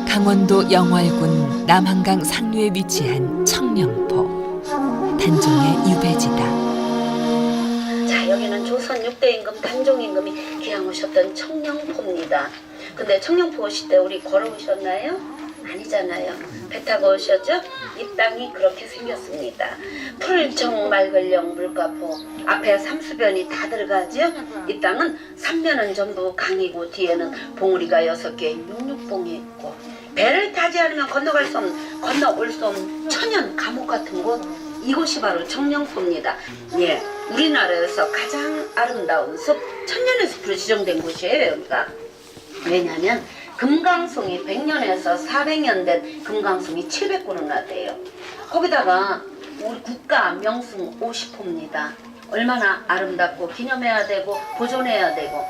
강원도 영월군 남한강 상류에 위치한 청령포, 단종의 유배지다. 자, 여기는 조선 6대 임금 단종 임금이 기항오셨던 청령포입니다. 근데 청령포 오실 때 우리 걸어오셨나요? 아니잖아요. 배 타고 오셨죠? 이 땅이 그렇게 생겼습니다. 풀청 맑을령 물가포, 앞에 삼수변이 다 들어가죠? 이 땅은 3면은 전부 강이고 뒤에는 봉우리가 6개, 육육봉이 있고, 배를 타지 않으면 건너올 수 없는 천연 감옥 같은 곳, 이곳이 바로 청령포입니다. 예, 우리나라에서 가장 아름다운 숲, 천년의 숲으로 지정된 곳이에요, 여기가. 왜냐하면 금강송이 100년에서 400년 된 금강송이 700그루나 돼요. 거기다가 우리 국가 명승 50호입니다. 얼마나 아름답고 기념해야 되고 보존해야 되고.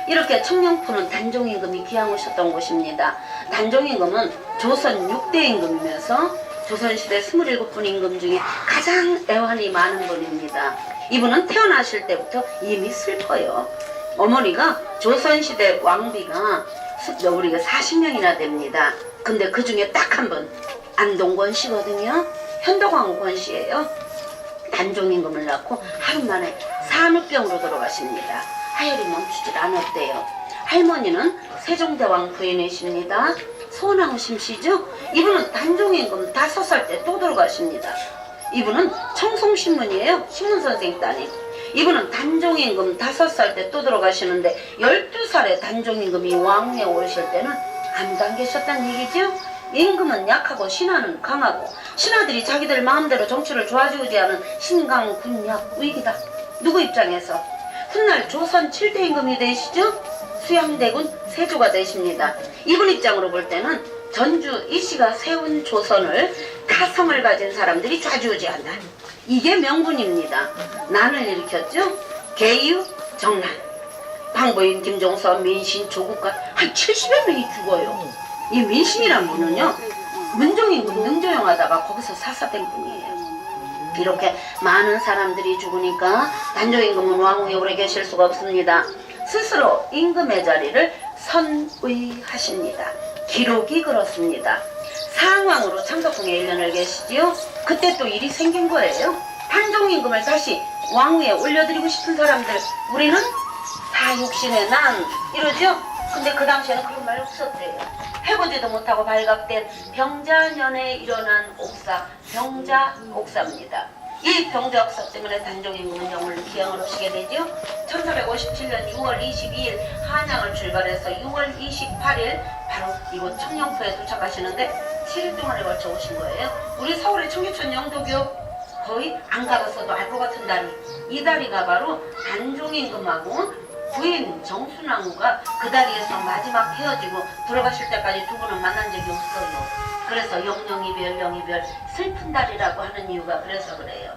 이렇게 청령포는 단종임금이 기항오셨던 곳입니다. 단종임금은 조선 6대 임금이면서 조선시대 27분 임금 중에 가장 애환이 많은 분입니다. 이분은 태어나실 때부터 이미 슬퍼요. 어머니가 조선시대 왕비가 우리가 40명이나 됩니다. 근데 그 중에 딱 한 분, 안동권 씨거든요. 현덕왕후권 씨예요. 단종임금을 낳고 하루 만에 산후병으로 돌아가십니다. 하혈이 멈추질 않았대요. 할머니는 세종대왕 부인이십니다. 소원왕후 씨죠. 이분은 단종임금 5살 때 또 돌아가십니다. 이분은 청송신문이에요. 신문선생 따님. 이분은 단종임금 5살 때 또 들어가시는데 12살에 단종임금이 왕위에 오르실 때는 아무도 안 계셨다는 얘기죠. 임금은 약하고 신하는 강하고, 신하들이 자기들 마음대로 정치를 좋아지지 않은 신강군약 위기다. 누구 입장에서? 훗날 조선 7대 임금이 되시죠. 수양대군 세조가 되십니다. 이분 입장으로 볼 때는 전주 이씨가 세운 조선을 타성을 가진 사람들이 좌지우지한다. 이게 명분입니다. 난을 일으켰죠. 계유, 정난, 황보인, 김종서, 민신, 조국가 한 70여 명이 죽어요. 이 민신이란 분은요, 문종임금 능조용하다가 거기서 사사된 분이에요. 이렇게 많은 사람들이 죽으니까 단종임금은 왕위에 오래 계실 수가 없습니다. 스스로 임금의 자리를 선의하십니다. 기록이 그렇습니다. 상왕으로 창덕궁에 1년을 계시지요. 그때 또 일이 생긴 거예요. 단종임금을 다시 왕위에 올려드리고 싶은 사람들, 우리는 사육신의 난 이러죠. 근데 그 당시에는 그런 말 없었대요. 해보지도 못하고 발각된 병자년에 일어난 옥사, 병자옥사입니다. 이 병자옥사 때문에 단종임금은 영월로 기항을 오시게 되죠. 1457년 6월 22일 한양을 출발해서 6월 28일 바로 이곳 청령포에 도착하시는데 7일 동안에 걸쳐 오신 거예요. 우리 서울의 청계천 영도교 거의 안 가봤어도 알 것 같은 다리, 이 다리가 바로 단종임금하고 부인 정순왕후가 그 다리에서 마지막 헤어지고 돌아가실 때까지 두 분은 만난 적이 없어요. 그래서 영영이별 영이별 슬픈 다리라고 하는 이유가 그래서 그래요.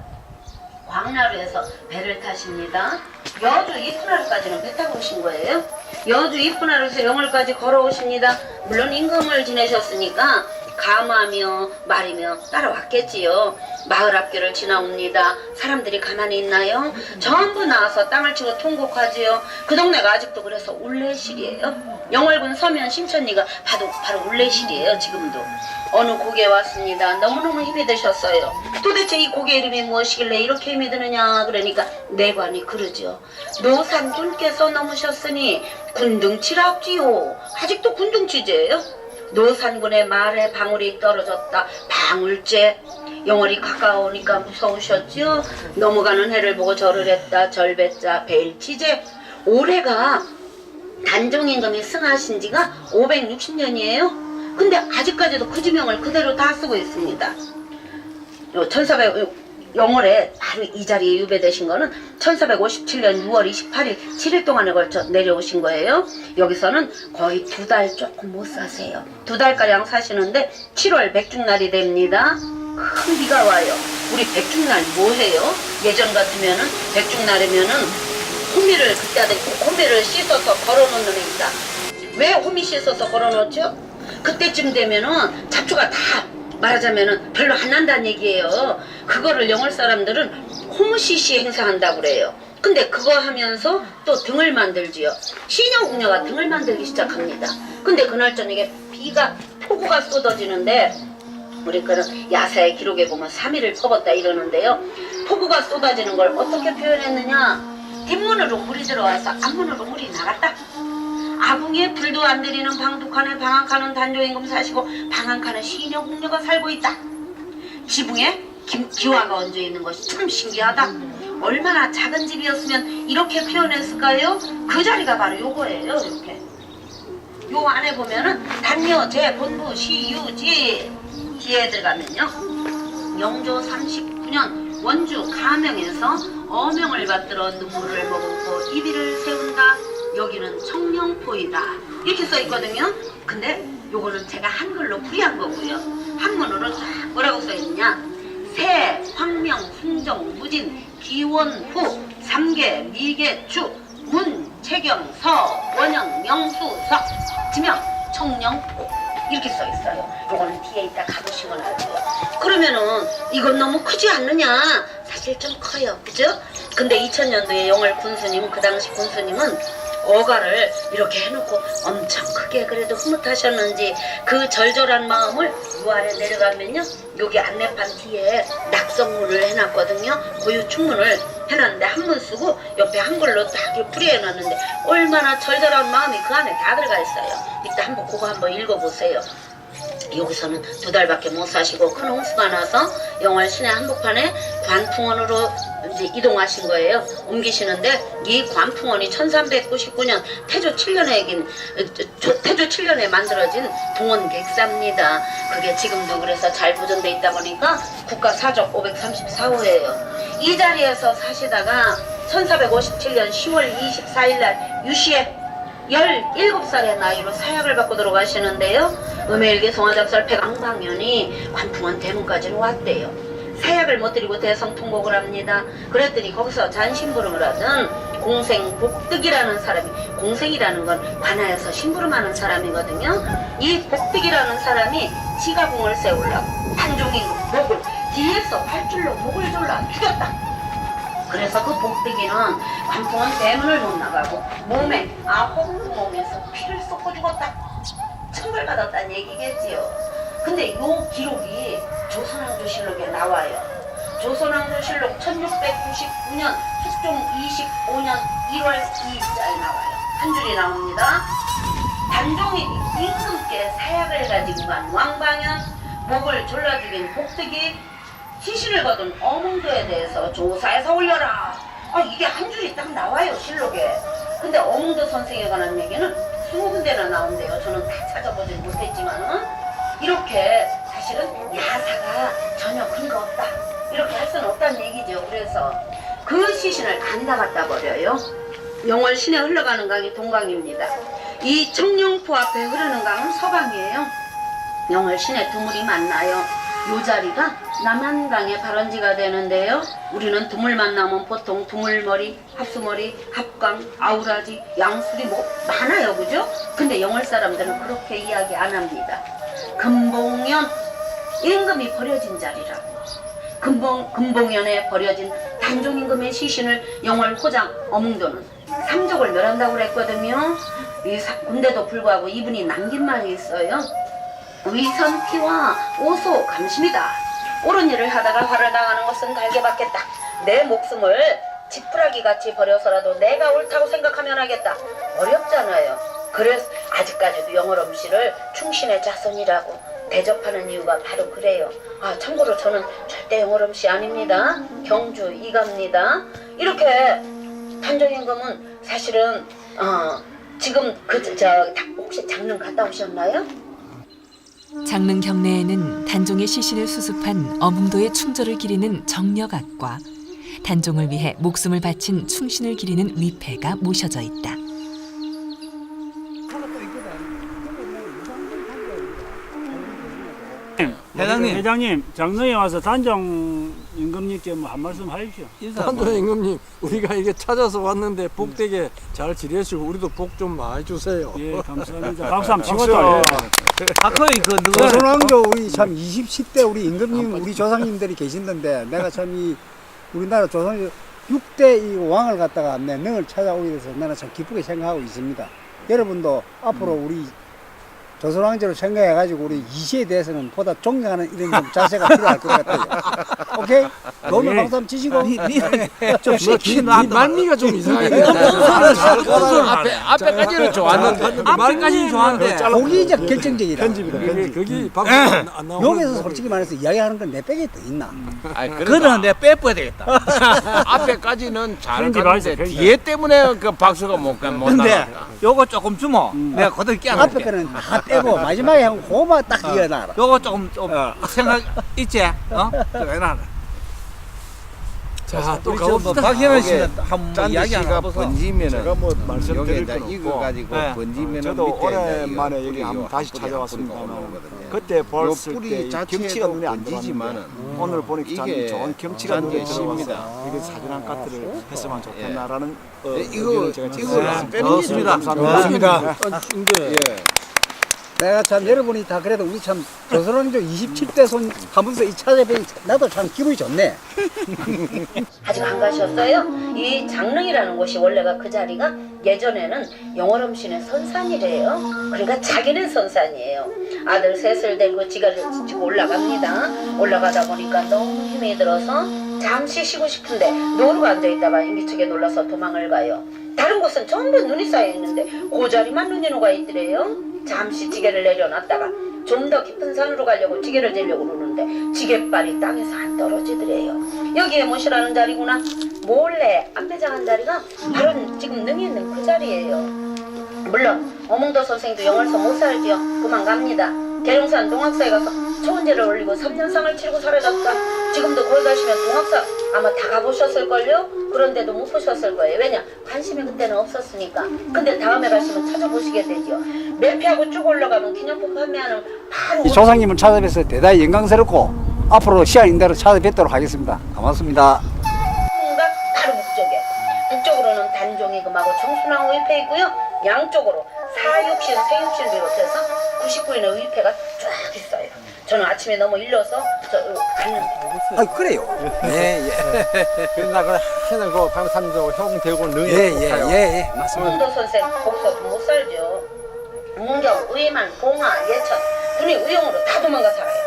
광나루에서 배를 타십니다. 여주 이쁜하루까지는 배 타고 오신 거예요. 여주 이쁜하루에서 영월까지 걸어오십니다. 물론 임금을 지내셨으니까 감하며 말이며 따라왔겠지요. 마을 앞길을 지나옵니다. 사람들이 가만히 있나요? 전부 나와서 땅을 치고 통곡하지요. 그 동네가 아직도 그래서 울레실이에요. 영월군 서면 신천리가 바로 울레실이에요. 지금도. 어느 고개에 왔습니다. 너무너무 힘이 드셨어요. 도대체 이 고개 이름이 무엇이길래 이렇게 힘이 드느냐 그러니까 내관이 그러죠. 노산군께서 넘으셨으니 군등치랍지요. 아직도 군등치제예요. 노산군의 말에 방울이 떨어졌다. 방울제. 영월이 가까우니까 무서우셨죠. 넘어가는 해를 보고 절을 했다. 절배자 베일치제. 올해가 단종임금이 승하신 지가 560년이에요. 근데 아직까지도 그 지명을 그대로 다 쓰고 있습니다. 1400 영월에 바로 이 자리에 유배되신 거는 1457년 6월 28일 7일 동안에 걸쳐 내려오신 거예요. 여기서는 거의 2달 조금 못 사세요. 2달가량 사시는데 7월 백중날이 됩니다. 큰 비가 와요. 우리 백중날 뭐해요? 예전 같으면은 백중날이면은 호미를 호미를 씻어서 걸어놓는다. 왜 호미 씻어서 걸어놓죠? 그때쯤 되면은 잡초가 다 말하자면은 별로 안 난다는 얘기예요. 그거를 영월 사람들은 호무시시 행사한다고 그래요. 근데 그거 하면서 또 등을 만들지요. 시녀궁녀가 등을 만들기 시작합니다. 근데 그날 저녁에 폭우가 쏟아지는데 우리 그런 야사의 기록에 보면 3일을 퍼붓다 이러는데요. 폭우가 쏟아지는 걸 어떻게 표현했느냐. 뒷문으로 물이 들어와서 앞문으로 물이 나갔다. 아궁이에 불도 안 들이는 방독한에 방한칸은 단조임금 사시고 방한칸은 시녀궁녀가 살고 있다. 지붕에 기와가 얹어 있는 것이 참 신기하다. 얼마나 작은 집이었으면 이렇게 표현했을까요? 그 자리가 바로 요거예요. 이렇게 요 안에 보면은 단여 제 본부 시유지 지에 들어가면요, 영조 39년 원주 가명에서 어명을 받들어 눈물을 머금고 이비를 세운다. 여기는 청령포이다 이렇게 써 있거든요. 근데 요거는 제가 한글로 풀이한 거고요. 한문으로 쫙 뭐라고 써 있냐. 새, 황명, 순정, 무진, 기원, 후, 삼계, 미계, 주, 문, 채경, 서, 원영, 명수, 석, 지명, 청령포 이렇게 써 있어요. 요거는 뒤에 있다 가보시면 알고요. 그러면은 이건 너무 크지 않느냐? 사실 좀 커요, 그죠? 근데 2000년도에 영월 군수님, 그 당시 군수님은 어가를 이렇게 해놓고 엄청 크게 그래도 흐뭇하셨는지 그 절절한 마음을 요 아래 내려가면요, 여기 안내판 뒤에 낙성문을 해놨거든요. 고유 충문을 해놨는데 한문 쓰고 옆에 한글로 딱 이렇게 풀이해놨는데 얼마나 절절한 마음이 그 안에 다 들어가 있어요. 이따 한번 그거 한번 읽어보세요. 여기서는 2달밖에 못 사시고 큰 홍수가 나서 영월 시내 한복판에 관풍원으로 이제 이동하신 거예요. 옮기시는데 이 관풍원이 1399년 태조 7년에 만들어진 동원객사입니다. 그게 지금도 그래서 잘 보존돼 있다 보니까 국가사적 534호예요. 이 자리에서 사시다가 1457년 10월 24일 날 유시에 17살의 나이로 사약을 받고 들어가시는데요. 음해일기 송화작설 백왕방면이 관풍원 대문까지는 왔대요. 사약을 못 드리고 대성통곡을 합니다. 그랬더니 거기서 잔심부름을 하던 공생복득이라는 사람이, 공생이라는 건 관하에서 심부름하는 사람이거든요. 이 복득이라는 사람이 지가궁을 세우려고 단종이 목을 뒤에서 팔줄로 목을 졸라 죽였다. 그래서 그 복득이는 관풍원 대문을 못 나가고 몸에 아홉구멍에서 피를 쏟고 죽었다. 천벌받았다는 얘기겠지요. 근데 요 기록이 조선왕조실록에 나와요. 조선왕조실록 1699년 숙종 25년 1월 2일자에 나와요. 한 줄이 나옵니다. 단종이 임금께 사약을 가지고 간 왕방현, 목을 졸라 죽인 복득이 시신을 거둔 어몽도에 대해서 조사해서 올려라. 이게 한 줄이 딱 나와요, 실록에. 근데 어몽도 선생에 관한 얘기는 20군데나 나온대요. 저는 다 찾아보지 못했지만은 이렇게 사실은 야사가 전혀 근거 없다, 이렇게 할 수는 없다는 얘기죠. 그래서 그 시신을 간다 갖다 버려요. 영월 시내 흘러가는 강이 동강입니다. 이 청령포 앞에 흐르는 강은 서강이에요. 영월 시내 두물이 만나요. 요 자리가 남한강의 발원지가 되는데요. 우리는 두물 만나면 보통 두물머리, 합수머리, 합강, 아우라지, 양수리 뭐 많아요, 그죠? 근데 영월 사람들은 그렇게 이야기 안 합니다. 금봉연, 임금이 버려진 자리라고. 금봉연에 버려진 단종임금의 시신을 영월 호장 어몽도는 삼족을 멸한다고 그랬거든요. 근데도 불구하고 이분이 남긴 말이 있어요. 위선피와 오소 감심이다. 옳은 일을 하다가 화를 당하는 것은 달게 받겠다. 내 목숨을 지푸라기같이 버려서라도 내가 옳다고 생각하면 하겠다. 어렵잖아요. 그래서 아직까지도 영월엄 씨를 충신의 자손이라고 대접하는 이유가 바로 그래요. 참고로 저는 절대 영월엄 씨 아닙니다. 경주 이갑니다. 이렇게 단종임금은 사실은 지금 혹시 장릉 갔다 오셨나요? 장릉 경내에는 단종의 시신을 수습한 어몽도의 충절을 기리는 정력악과 단종을 위해 목숨을 바친 충신을 기리는 위패가 모셔져 있다. 회장님, 장로에 와서 단종 임금님께 뭐 한 말씀 하십시오. 단종 임금님, 우리가 이게 찾아서 왔는데 복되게 잘 지내시고 우리도 복 좀 많이 주세요. 예, 감사합니다. 박수 한번 치고요. 박허이 그 누가 조선왕조 우리 참 20, 10대 우리 임금님 우리 조상님들이 계신던데 내가 참 이 우리나라 조선 6대 이 왕을 갖다가 내 능을 찾아오게 돼서 나는 참 기쁘게 생각하고 있습니다. 여러분도 앞으로 우리 조선왕조로 생각해가지고 우리 이시에 대해서는 보다 존경하는 이런 좀 자세가 필요할 것 같아요. 오케이? 오늘 방송 한번 지시고. 좀 시키나. 이 말미가 좀 이상해. 앞에까지는 좋았는데. 앞에까지는 좋았는데. 고기적 결정적이라. 거기 방송 안 나오고. 여기서 솔직히 말해서 이야기하는 건 내 백에 더 있나? 그거는 내가 빼줘야 되겠다. 앞에까지는 잘 편집하세요, 갔는데 편집. 뒤에 때문에 그 박수가 못 근데 나갔다. 요거 조금 주모. 내가 거들 앞에 끼안할게. 거는 다 빼고 마지막에 한 고만 딱 이어놔라. 요거 조금 좀 생각 있지? 어? 해놔라. 자, 또 우리 뭐 가봅시다. 박현원 씨는 한번 짠디 이야기 씨가 하나 해보소. 번지면은 제가 뭐 말씀드릴 여기 이제 건 이거 없고 가지고 네. 번지면은 저도 밑에 이제 오랜만에 이거 여기 뿌리, 한번 요 다시 뿌리가 찾아왔습니다만 올라오거든요. 그때 요 봤을 뿌리 때 자체도 경치가 눈에 안 번지지만은 들어왔는데 오늘 보니까 참 이게 좋은 경치가 눈에 짠디의 들어와서 씨입니다. 이게 사진 한 카트를 했으면 좋겠나라는 이거 의견을 제가 이거 안 빼는 게 좋습니다. 감사합니다. 예. 내가 참 여러분이 다 그래도 우리 참 조선왕조 27대 손 하면서 이 찾아뵈니 나도 참 기분이 좋네. 아직 안 가셨어요? 이 장릉이라는 곳이 원래가 그 자리가 예전에는 영월음신의 선산이래요. 그러니까 자기네 선산이에요. 아들 셋을 데리고 지가를 지고 올라갑니다. 올라가다 보니까 너무 힘이 들어서 잠시 쉬고 싶은데 노루가 앉아있다가 인기척에 놀라서 도망을 가요. 다른 곳은 전부 눈이 쌓여있는데 그 자리만 눈이 녹아있더래요. 잠시 지게를 내려놨다가 좀 더 깊은 산으로 가려고 지게를 들려고 그러는데 지게발이 땅에서 안 떨어지더래요. 여기에 모시라는 자리구나. 몰래 안배장한 자리가 바로 지금 능이 있는 그 자리예요. 물론 어몽도 선생도 영월서 못 살지요. 그만 갑니다. 계룡산 동학사에 가서 초원제를 올리고 3년상을 치르고 사라졌다. 지금도 거기 가시면 동학사 아마 다 가보셨을걸요? 그런데도 못 보셨을 거예요. 왜냐? 관심이 그때는 없었으니까. 근데 다음에 가시면 찾아보시게 되죠. 매피하고 쭉 올라가면 기념품 판매하는 바로 이 조상님을 찾아뵈서 대단히 영광스럽고 앞으로 시간 인대로 찾아뵙도록 하겠습니다. 고맙습니다. 홍각 바로 북쪽에. 북쪽으로는 단종이 금하고 청순하고 의패 있고요. 양쪽으로 사육신, 세육신 비롯해서 99인의 의패가 쫙 있어요. 저는 아침에 너무 일러서 갔는데 아 그래요? 예예 그러나 그 해는 그 방산도 형 되고 능이 예예예 맞습니다. 홍도 선생 복서 못 살죠. 문경, 의만, 봉화, 예천 분이 의용으로 다 도망가 살아요.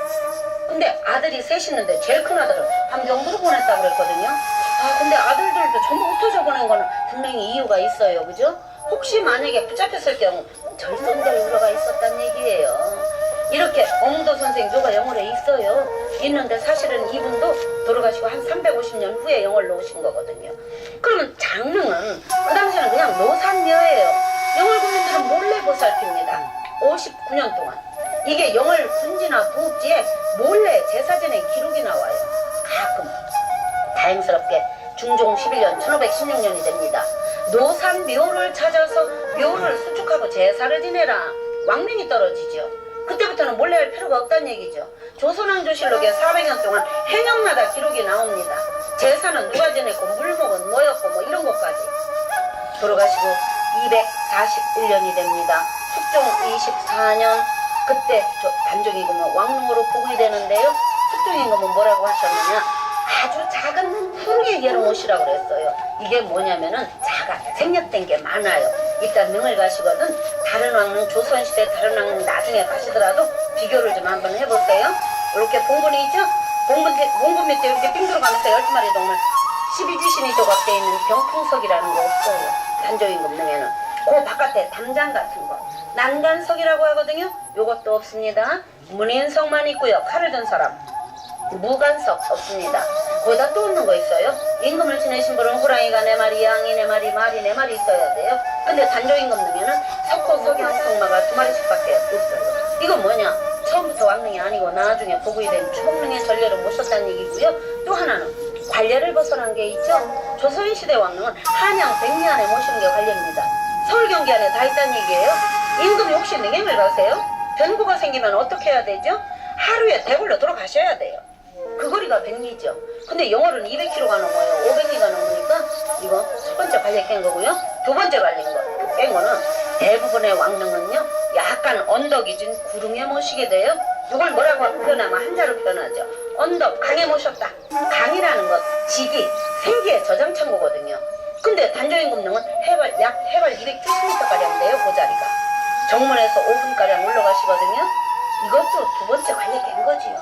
근데 아들이 셋 있는데 제일 큰 아들은 함경도로 보냈다고 그랬거든요. 아 근데 아들들도 전부 흩어져 보낸 거는 분명히 이유가 있어요. 그죠? 혹시 만약에 붙잡혔을 경우 절성대로 들어가 있었단 얘기예요. 이렇게 어몽도 선생 누가 영월에 있어요. 있는데 사실은 이분도 돌아가시고 한 350년 후에 영월로 오신 거거든요. 그러면 장릉은 그 당시에는 그냥 노산녀예요. 영월 군민들은 몰래 보살핍니다. 59년 동안. 이게 영월 군지나 부읍지에 몰래 제사전의 기록이 나와요. 가끔. 다행스럽게 중종 11년 1516년이 됩니다. 노산 묘를 찾아서 묘를 수축하고 제사를 지내라. 왕명이 떨어지죠. 그때부터는 몰래 할 필요가 없다는 얘기죠. 조선왕조실록에 400년 동안 해년마다 기록이 나옵니다. 제사는 누가 지냈고 물목은 뭐였고 뭐 이런 것까지. 돌아가시고 241년이 됩니다. 숙종 24년 그때 단종임금은 왕릉으로 복위 되는데요. 숙종임금은 뭐라고 하셨느냐. 아주 작은 푸르게 예로못이라고 그랬어요. 이게 뭐냐면은 자가 생략된 게 많아요. 일단 능을 가시거든 다른 왕릉 조선시대 다른 왕릉 나중에 가시더라도 비교를 좀 한번 해보세요. 이렇게 봉분이 있죠? 봉분 밑에 이렇게 삥 들어가면서 12마리 동물 12지신이 조각되어 있는 병풍석이라는 거 없어요. 단조임금 능에는. 그 바깥에 담장 같은 거 난간석이라고 하거든요. 요것도 없습니다. 문인석만 있고요. 칼을 든 사람 무간석 없습니다. 거기다 또 없는 거 있어요. 임금을 지내신 분은 호랑이가 4마리, 양이 4마리, 말이 4마리 있어야 돼요. 근데 단조임금 능에는 석호, 석양, 석마가 2마리씩밖에 없어요. 이건 뭐냐? 처음부터 왕릉이 아니고 나중에 복위된 초봉릉의 전례를 모셨다는 얘기고요. 또 하나는 관례를 벗어난 게 있죠. 조선시대 왕릉은 한양 백리안에 모시는 게 관례입니다. 서울 경기 안에 다 있다는 얘기예요. 임금이 혹시 능행을 가세요? 변고가 생기면 어떻게 해야 되죠? 하루에 대궐로 돌아가셔야 돼요. 그 거리가 100리죠. 근데 영월은 200km가 넘어요. 500리가 넘으니까 이거 첫 번째 관례 깬 거고요. 두 번째 관례 깬 거는 대부분의 왕릉은요. 약간 언덕이 진 구릉에 모시게 돼요. 이걸 뭐라고 표현하면 한자로 표현하죠. 언덕, 강에 모셨다. 강이라는 것, 지기, 생기의 저장 창고거든요. 근데 단조임금능은 약 해발 270m가량 돼요, 그 자리가. 정문에서 5분가량 올라가시거든요. 이것도 두 번째 관리된 거지요.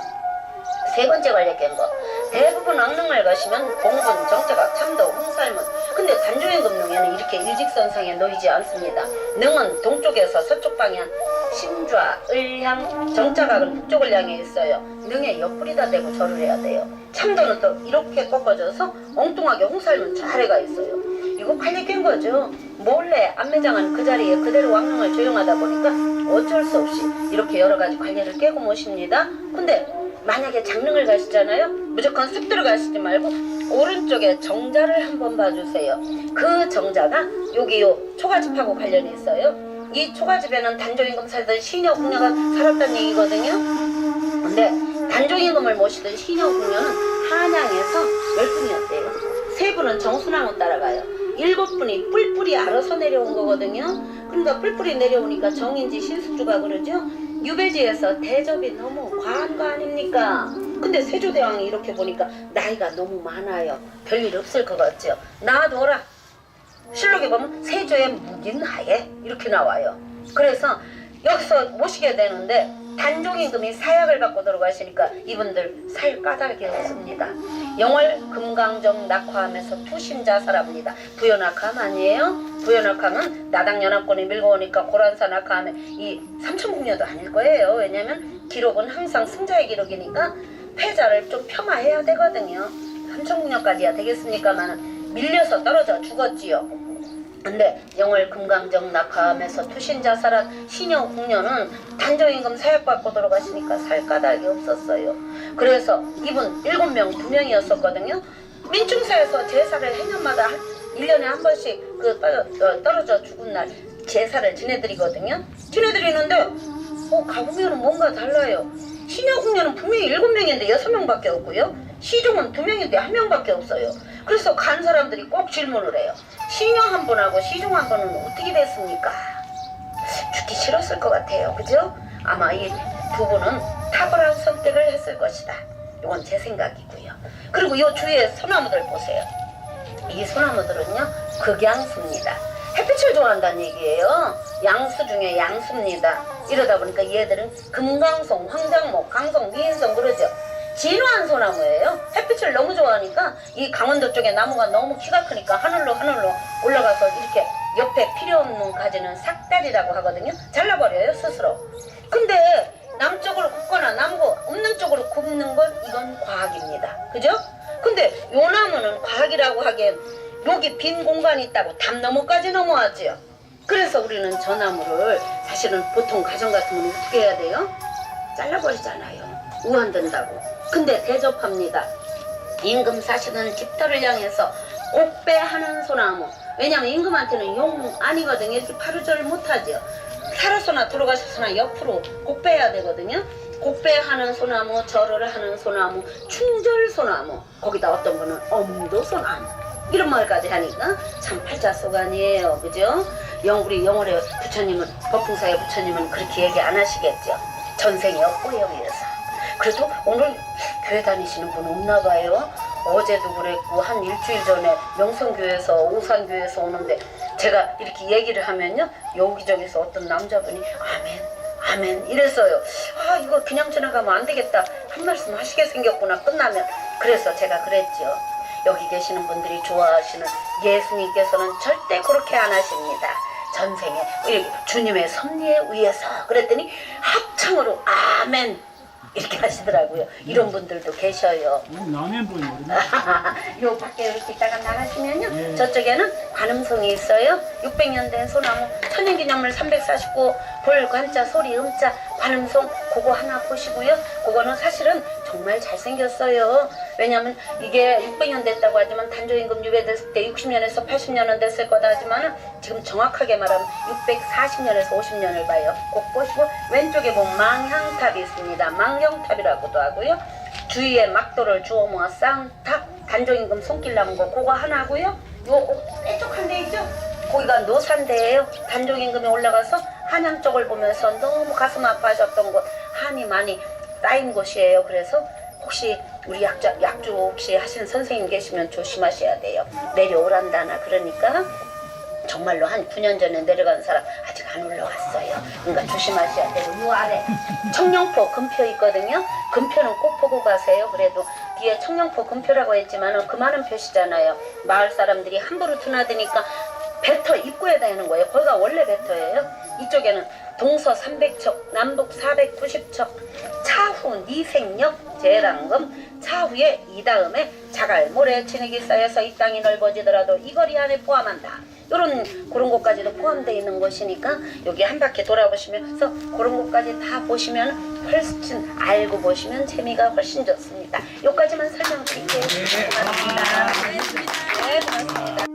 세 번째 관리된 거. 대부분 왕릉을 가시면 봉분, 정자각, 참도, 홍살문. 근데 단조임금능에는 이렇게 일직선상에 놓이지 않습니다. 능은 동쪽에서 서쪽 방향, 신좌, 을향, 정자각은 북쪽을 향해 있어요. 능에 옆구리다 대고 절을 해야 돼요. 참도는 또 이렇게 꺾어져서 엉뚱하게 홍살문 좌래가 있어요. 이거 관리 깬 거죠. 몰래 안매장은 그 자리에 그대로 왕릉을 조용하다 보니까 어쩔 수 없이 이렇게 여러 가지 관리를 깨고 모십니다. 근데 만약에 장릉을 가시잖아요. 무조건 쑥 들어가시지 말고 오른쪽에 정자를 한번 봐주세요. 그 정자가 여기 요 초가집하고 관련이 있어요. 이 초가집에는 단조임금 살던 시녀 궁녀가 살았다는 얘기거든요. 근데 단조임금을 모시던 시녀 궁녀는 한양에서 10분이었대요. 3분은 정순왕후 따라가요. 7분이 뿔뿔이 알아서 내려온 거거든요. 그러니까 뿔뿔이 내려오니까 정인지 신숙주가 그러죠. 유배지에서 대접이 너무 과한 거 아닙니까? 근데 세조대왕이 이렇게 보니까 나이가 너무 많아요. 별일 없을 것 같죠. 놔둬라. 실록에 보면 세조의 묵인하에 이렇게 나와요. 그래서 여기서 모시게 되는데 단종임금이 사약을 받고 들어가시니까 이분들 살 까닭이 없습니다. 영월 금강정 낙화함에서 투신자살합니다. 부여낙함 아니에요? 부여낙함은 나당연합군이 밀고 오니까 고란사 낙화함에 이 삼천궁녀도 아닐 거예요. 왜냐면 기록은 항상 승자의 기록이니까 패자를 좀 폄하해야 되거든요. 삼천궁녀까지야 되겠습니까만은 밀려서 떨어져 죽었지요. 근데 영월 금강정 낙하함에서 투신자살한 시녀 궁녀는 단조임금 사약받고 돌아가시니까 살 까닭이 없었어요. 그래서 이분 7명 2명이었었거든요. 민중사에서 제사를 해년마다 1년에 한 번씩 그 떨어져 죽은 날 제사를 지내드리거든요. 지내드리는데 가보면 뭔가 달라요. 시녀 궁녀는 분명히 7명인데 6명밖에 없고요. 시종은 2명인데 1명밖에 없어요. 그래서 간 사람들이 꼭 질문을 해요. 시녀 한 분하고 시종 한 분은 어떻게 됐습니까? 죽기 싫었을 것 같아요. 그죠? 아마 이 두 분은 탁월한 선택을 했을 것이다. 이건 제 생각이고요. 그리고 이 주위에 소나무들 보세요. 이 소나무들은요 극양수입니다. 햇빛을 좋아한다는 얘기예요. 양수 중에 양수입니다. 이러다 보니까 얘들은 금강송, 황장목, 강송, 미인송 그러죠. 진화한 소나무예요. 햇빛을 너무 좋아하니까 이 강원도 쪽에 나무가 너무 키가 크니까 하늘로 올라가서 이렇게 옆에 필요 없는 가지는 삭달이라고 하거든요. 잘라버려요 스스로. 근데 남쪽으로 굽거나 나무가 없는 쪽으로 굽는 건 이건 과학입니다. 그죠? 근데 요 나무는 과학이라고 하기엔 여기 빈 공간이 있다고 담 너머까지 넘어왔지요. 그래서 우리는 저 나무를 사실은 보통 가정 같으면 어떻게 해야 돼요? 잘라버리잖아요. 우한된다고. 근데 대접합니다. 임금 사시는 집터를 향해서 곡배하는 소나무. 왜냐면 임금한테는 용 아니거든요. 이렇게 파루절 못하죠. 살아서나 돌아가셨으나 옆으로 곡배해야 되거든요. 곡배하는 소나무, 절을 하는 소나무, 충절소나무. 거기다 어떤 분은 엄도소나무. 이런 말까지 하니까 참 팔자소간이에요. 그죠? 우리 영월의 부처님은, 법풍사의 부처님은 그렇게 얘기 안 하시겠죠. 전생에 업보에 의해서. 그래도 오늘 교회 다니시는 분 없나 봐요. 어제도 그랬고 한 일주일 전에 명성교회에서 오산교회에서 오는데 제가 이렇게 얘기를 하면요 여기저기서 어떤 남자분이 아멘 이랬어요. 이거 그냥 지나가면 안 되겠다 한 말씀 하시게 생겼구나 끝나면. 그래서 제가 그랬죠. 여기 계시는 분들이 좋아하시는 예수님께서는 절대 그렇게 안 하십니다. 전생에 주님의 섭리에 의해서. 그랬더니 합창으로 아멘 이렇게 하시더라고요. 이런 분들도 계셔요. 라면 보이 모르네. 요 밖에 이렇게 있다가 나가시면요. 저쪽에는 관음송이 있어요. 600년 된 소나무, 천연기념물 349, 볼, 관자, 소리, 음자, 관음송 그거 하나 보시고요. 그거는 사실은 정말 잘생겼어요. 왜냐면 이게 600년 됐다고 하지만 단조임금 유배됐을 때 60년에서 80년은 됐을 거다 하지만은 지금 정확하게 말하면 640년에서 50년을 봐요. 꼭 보시고 왼쪽에 보면 망향탑이 있습니다. 망경탑이라고도 하고요. 주위에 막도를 주워 모아 쌓은 탑, 단조임금 손길 남은 거 그거 하나고요. 요 뾰족한 데 있죠? 거기가 노산대예요. 단종임금이 올라가서 한양 쪽을 보면서 너무 가슴 아파하셨던 곳, 한이 많이 쌓인 곳이에요. 그래서 혹시 우리 약주 혹시 하시는 선생님 계시면 조심하셔야 돼요. 내려오란다나 그러니까 정말로 한 9년 전에 내려간 사람 아직 안 올라왔어요. 그러니까 조심하셔야 되고 요 아래 청룡포 금표 있거든요. 금표는 꼭 보고 가세요. 그래도 뒤에 청룡포 금표라고 했지만 그만한 표시잖아요. 마을 사람들이 함부로 드나드니까 배터 입구에다 하는 거예요. 거기가 원래 배터예요. 이쪽에는 동서 300척, 남북 490척, 차후 니생역, 제랑금, 차후에 이 다음에 자갈, 모래, 진흙이 쌓여서 이 땅이 넓어지더라도 이 거리 안에 포함한다. 그런 곳까지도 포함되어 있는 것이니까 여기 한 바퀴 돌아보시면서 그런 곳까지 다 보시면 훨씬 알고 보시면 재미가 훨씬 좋습니다. 여기까지만 설명드릴게요. 고맙습니다. 네, 고맙습니다.